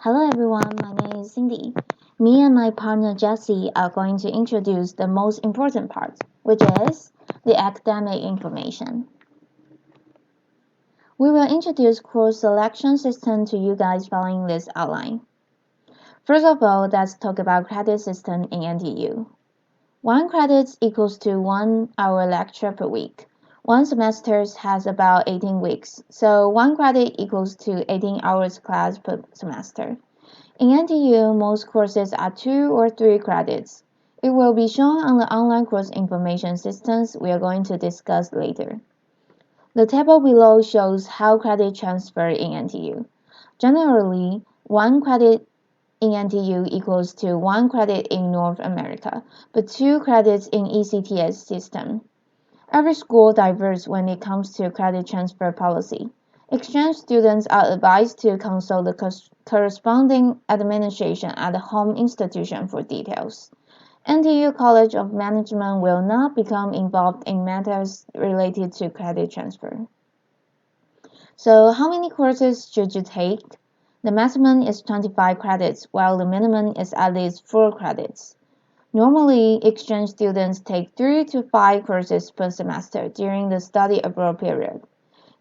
Hello everyone, my name is Cindy. Me and my partner Jessie are going to introduce the most important part, which is the academic information. We will introduce course selection system to you guys following this outline. First of all, let's talk about credit system in NTU. 1 credit equals to 1 hour lecture per week. One semester has about 18 weeks, so 1 credit equals to 18 hours class per semester. In NTU, most courses are 2 or 3 credits. It will be shown on the online course information systems we are going to discuss later. The table below shows how credit transfer in NTU. Generally, 1 credit in NTU equals to 1 credit in North America, but 2 credits in ECTS system. Every school differs when it comes to credit transfer policy. Exchange students are advised to consult the corresponding administration at the home institution for details. NTU College of Management will not become involved in matters related to credit transfer. So how many courses should you take? The maximum is 25 credits, while the minimum is at least 4 credits. Normally, exchange students take 3 to 5 courses per semester during the study abroad period.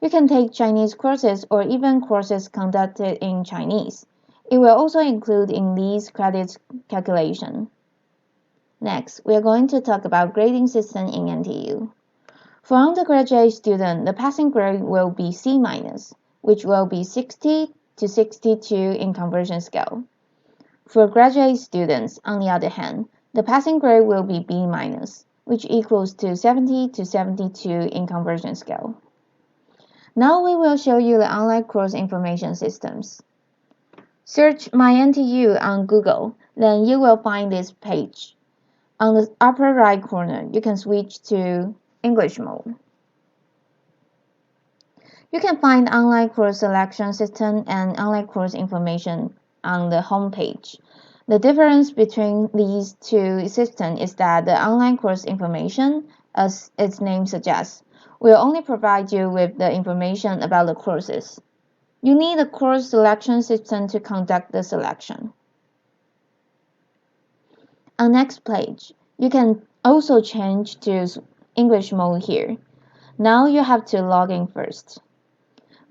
You can take Chinese courses or even courses conducted in Chinese. It will also include in these credits calculation. Next, we are going to talk about grading system in NTU. For undergraduate students, the passing grade will be C-, which will be 60 to 62 in conversion scale. For graduate students, on the other hand, the passing grade will be B-, which equals to 70 to 72 in conversion scale. Now we will show you the online course information systems. Search MyNTU on Google, then you will find this page. On the upper right corner, you can switch to English mode. You can find online course selection system and online course information on the home page. The difference between these two systems is that the online course information, as its name suggests, will only provide you with the information about the courses. You need a course selection system to conduct the selection. On next page, you can also change to English mode here. Now you have to log in first.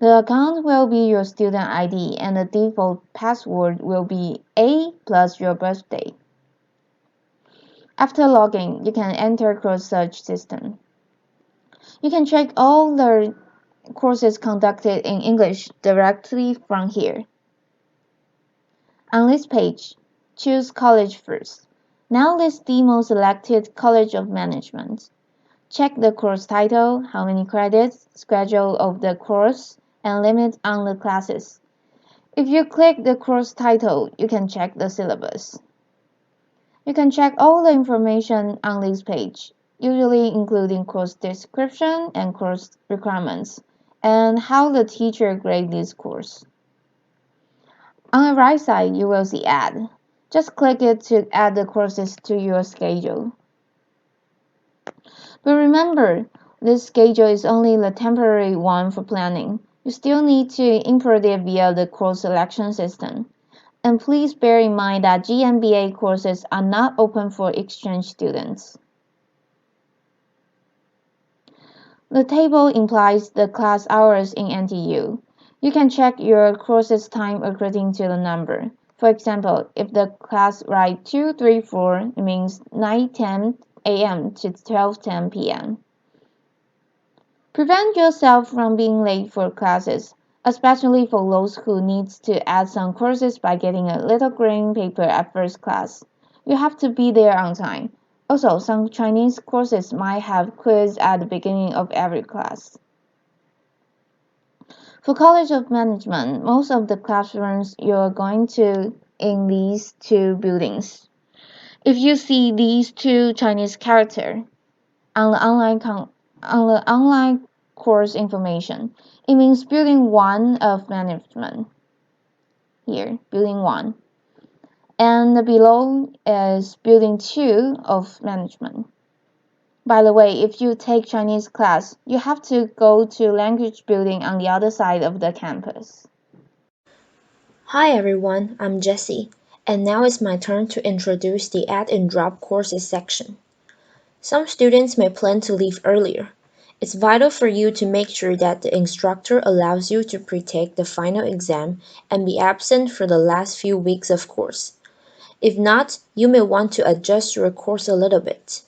The account will be your student ID and the default password will be A plus your birthday. After logging, you can enter course search system. You can check all the courses conducted in English directly from here. On this page, choose college first. Now list the most selected College of Management. Check the course title, how many credits, schedule of the course, and limit on the classes. If you click the course title, you can check the syllabus. You can check all the information on this page, usually including course description and course requirements, and how the teacher grades this course. On the right side, you will see Add. Just click it to add the courses to your schedule. But remember, this schedule is only the temporary one for planning. You still need to import it via the course selection system. And please bear in mind that GMBA courses are not open for exchange students. The table implies the class hours in NTU. You can check your course's time according to the number. For example, if the class write 2, 3, 4, it means 9:10 a.m. to 12:10 p.m. Prevent yourself from being late for classes, especially for those who need to add some courses by getting a little green paper at first class. You have to be there on time. Also, some Chinese courses might have quiz at the beginning of every class. For College of Management, most of the classrooms you're going to in these two buildings. If you see these two Chinese characters on the online course information, it means building 1 of management. Here, building 1. And below is building 2 of management. By the way, if you take Chinese class, you have to go to language building on the other side of the campus. Hi everyone, I'm Jessie, and now it's my turn to introduce the Add and Drop courses section. Some students may plan to leave earlier. It's vital for you to make sure that the instructor allows you to pre-take the final exam and be absent for the last few weeks of course. If not, you may want to adjust your course a little bit.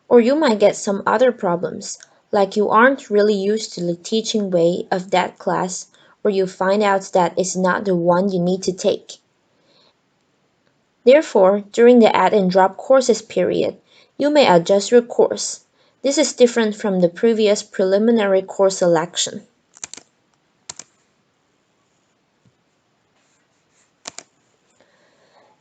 Or you might get some other problems, like you aren't really used to the teaching way of that class, or you find out that it's not the one you need to take. Therefore, during the Add and Drop courses period, you may adjust your course. This is different from the previous preliminary course selection.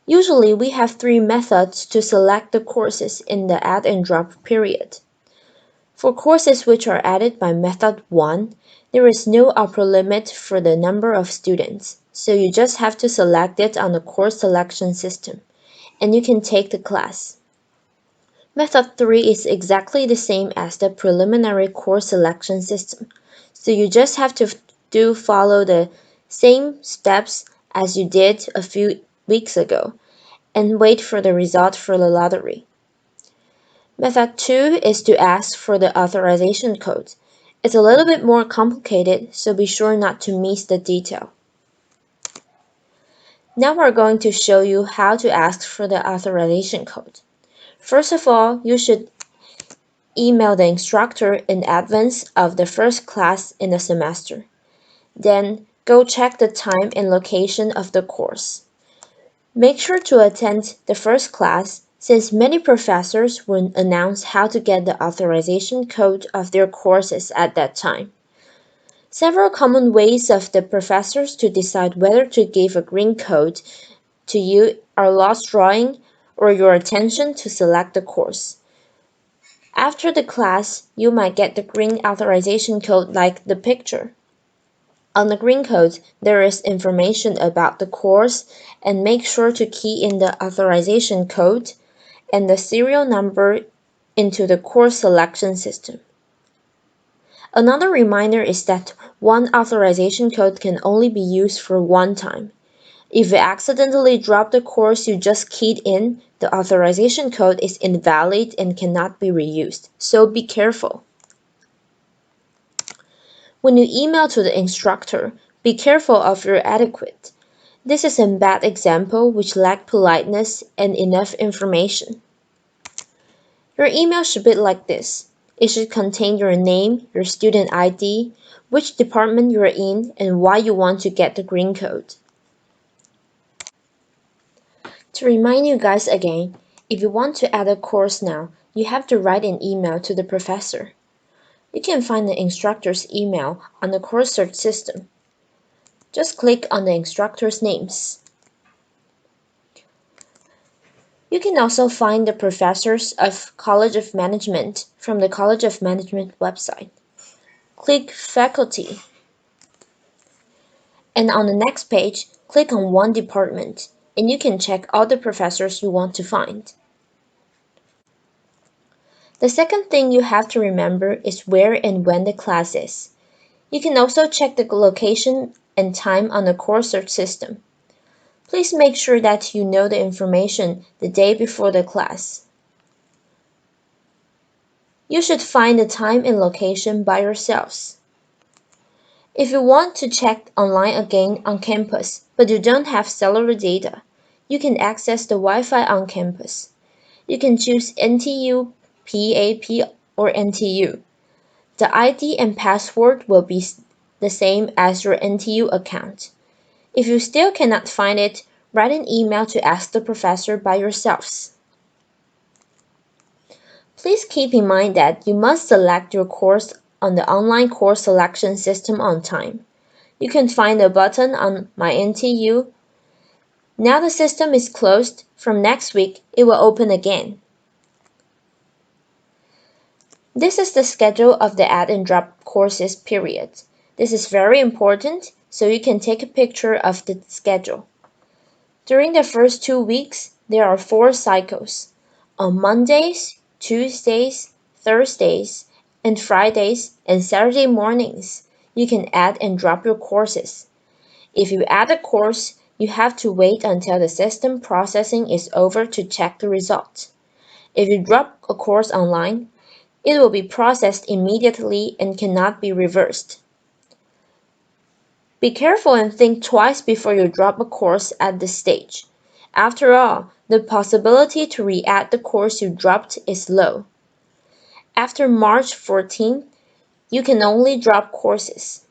Usually, we have three methods to select the courses in the Add and Drop period. For courses which are added by Method 1, there is no upper limit for the number of students, so you just have to select it on the course selection system, and you can take the class. Method 3 is exactly the same as the preliminary course selection system, so you just have to follow the same steps as you did a few weeks ago and wait for the result for the lottery. Method 2 is to ask for the authorization code. It's a little bit more complicated, so be sure not to miss the detail. Now we're going to show you how to ask for the authorization code. First of all, you should email the instructor in advance of the first class in the semester. Then go check the time and location of the course. Make sure to attend the first class since many professors will announce how to get the authorization code of their courses at that time. Several common ways of the professors to decide whether to give a green code to you are lost drawing or your attention to select the course. After the class, you might get the green authorization code like the picture. On the green code, there is information about the course, and make sure to key in the authorization code and the serial number into the course selection system. Another reminder is that one authorization code can only be used for one time. If you accidentally drop the course you just keyed in, the authorization code is invalid and cannot be reused, so be careful. When you email to the instructor, be careful of your etiquette. This is a bad example which lacked politeness and enough information. Your email should be like this. It should contain your name, your student ID, which department you're in, and why you want to get the green code. To remind you guys again, if you want to add a course now, you have to write an email to the professor. You can find the instructor's email on the course search system. Just click on the instructor's names. You can also find the professors of College of Management from the College of Management website. Click Faculty, and on the next page, click on one department, and you can check all the professors you want to find. The second thing you have to remember is where and when the class is. You can also check the location and time on the course search system. Please make sure that you know the information the day before the class. You should find the time and location by yourselves. If you want to check online again on campus, but you don't have cellular data, you can access the Wi-Fi on campus. You can choose NTU, PAP, or NTU. The ID and password will be the same as your NTU account. If you still cannot find it, write an email to ask the professor by yourselves. Please keep in mind that you must select your course on the online course selection system on time. You can find a button on My NTU. Now the system is closed. From next week, it will open again. This is the schedule of the Add and Drop courses period. This is very important, so you can take a picture of the schedule. During the first 2 weeks, there are 4 cycles. On Mondays, Tuesdays, Thursdays, and Fridays and Saturday mornings, you can add and drop your courses. If you add a course, you have to wait until the system processing is over to check the result. If you drop a course online, it will be processed immediately and cannot be reversed. Be careful and think twice before you drop a course at this stage. After all, the possibility to re-add the course you dropped is low. After March 14th, you can only drop courses.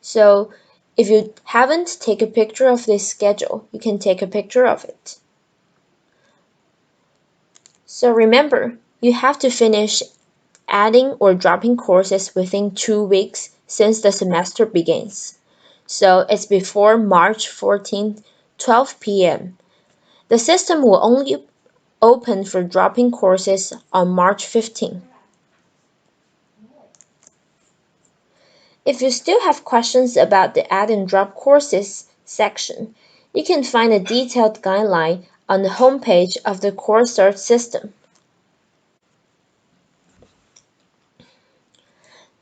So, if you haven't taken a picture of this schedule, you can take a picture of it. So remember, you have to finish adding or dropping courses within 2 weeks since the semester begins. So it's before March 14th, 12 p.m. The system will only open for dropping courses on March 15th. If you still have questions about the add and drop courses section, you can find a detailed guideline on the homepage of the Course Search system.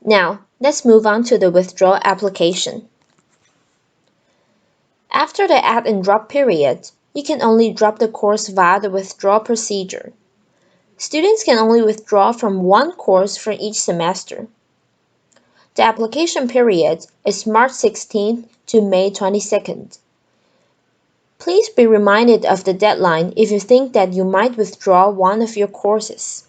Now, let's move on to the withdrawal application. After the add and drop period, you can only drop the course via the withdrawal procedure. Students can only withdraw from one course for each semester. The application period is March 16th to May 22nd. Please be reminded of the deadline if you think that you might withdraw one of your courses.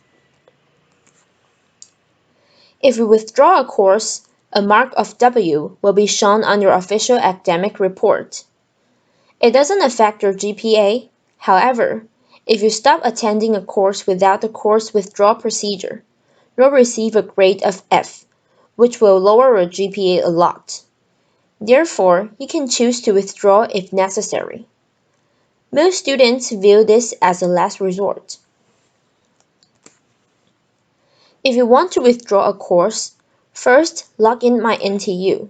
If you withdraw a course, a mark of W will be shown on your official academic report. It doesn't affect your GPA. However, if you stop attending a course without the course withdrawal procedure, you'll receive a grade of F, which will lower your GPA a lot. Therefore, you can choose to withdraw if necessary. Most students view this as a last resort. If you want to withdraw a course, first log in My NTU,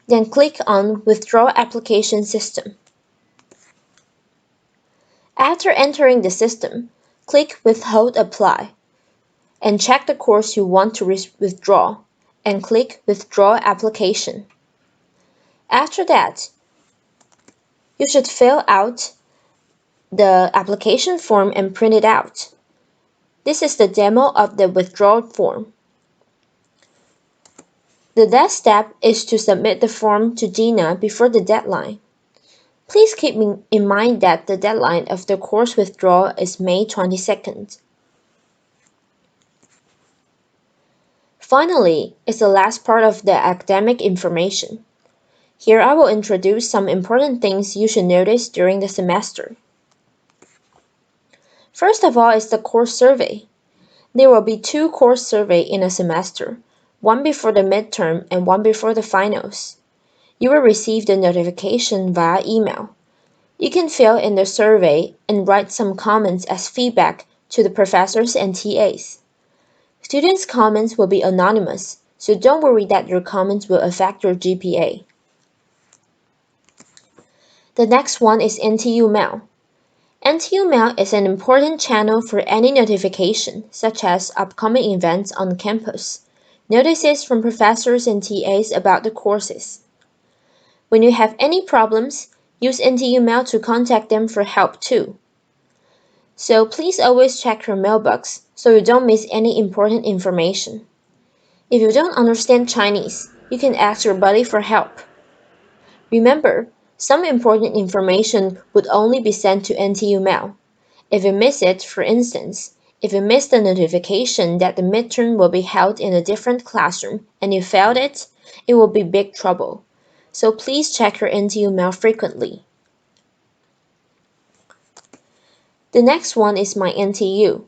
then click on Withdraw Application System. After entering the system, click Withhold Apply, and check the course you want to withdraw, and click Withdraw Application. After that, you should fill out the application form and print it out. This is the demo of the withdrawal form. The next step is to submit the form to Gina before the deadline. Please keep in mind that the deadline of the course withdrawal is May 22nd. Finally is the last part of the academic information. Here I will introduce some important things you should notice during the semester. First of all is the course survey. There will be 2 course surveys in a semester, one before the midterm and one before the finals. You will receive the notification via email. You can fill in the survey and write some comments as feedback to the professors and TAs. Students' comments will be anonymous, so don't worry that your comments will affect your GPA. The next one is NTU Mail. NTU Mail is an important channel for any notification, such as upcoming events on campus, notices from professors and TAs about the courses. When you have any problems, use NTU Mail to contact them for help too. So please always check your mailbox so you don't miss any important information. If you don't understand Chinese, you can ask your buddy for help. Remember, some important information would only be sent to NTU Mail. If you miss it, for instance, if you miss the notification that the midterm will be held in a different classroom and you failed it, it will be big trouble. So please check your NTU Mail frequently. The next one is My NTU.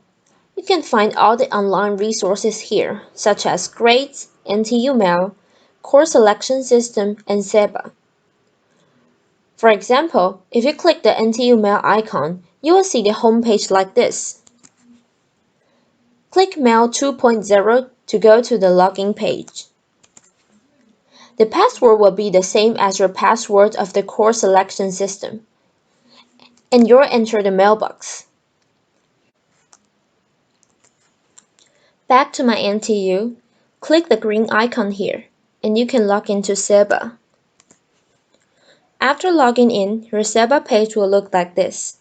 You can find all the online resources here, such as grades, NTU Mail, course selection system, and SEBA. For example, if you click the NTU Mail icon, you will see the homepage like this. Click Mail 2.0 to go to the login page. The password will be the same as your password of the course selection system, and you'll enter the mailbox. Back to My NTU, click the green icon here, and you can log into SEBA. After logging in, your SEBA page will look like this.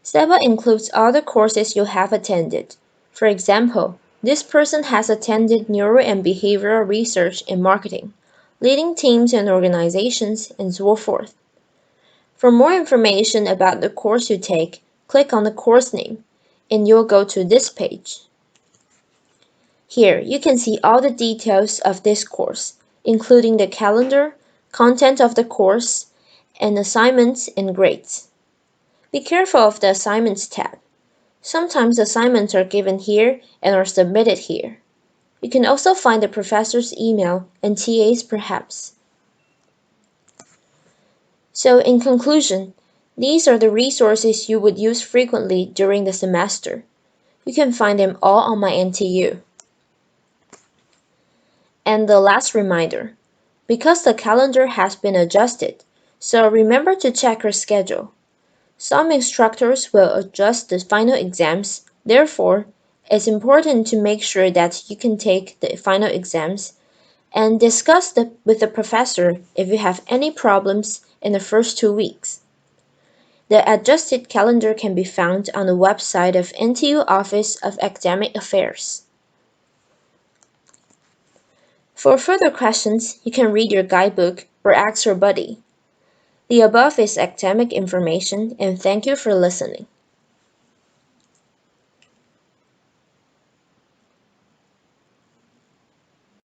SEBA includes all the courses you have attended. For example, this person has attended Neuro and Behavioral Research and Marketing, leading teams and organizations, and so forth. For more information about the course you take, click on the course name, and you'll go to this page. Here, you can see all the details of this course, including the calendar, content of the course, and assignments and grades. Be careful of the Assignments tab. Sometimes assignments are given here and are submitted here. You can also find the professor's email and TAs perhaps. So in conclusion, these are the resources you would use frequently during the semester. You can find them all on my NTU. And the last reminder, because the calendar has been adjusted, so remember to check your schedule. Some instructors will adjust the final exams, therefore, it's important to make sure that you can take the final exams and discuss with the professor if you have any problems in the first 2 weeks. The adjusted calendar can be found on the website of NTU Office of Academic Affairs. For further questions, you can read your guidebook or ask your buddy. The above is academic information, and thank you for listening.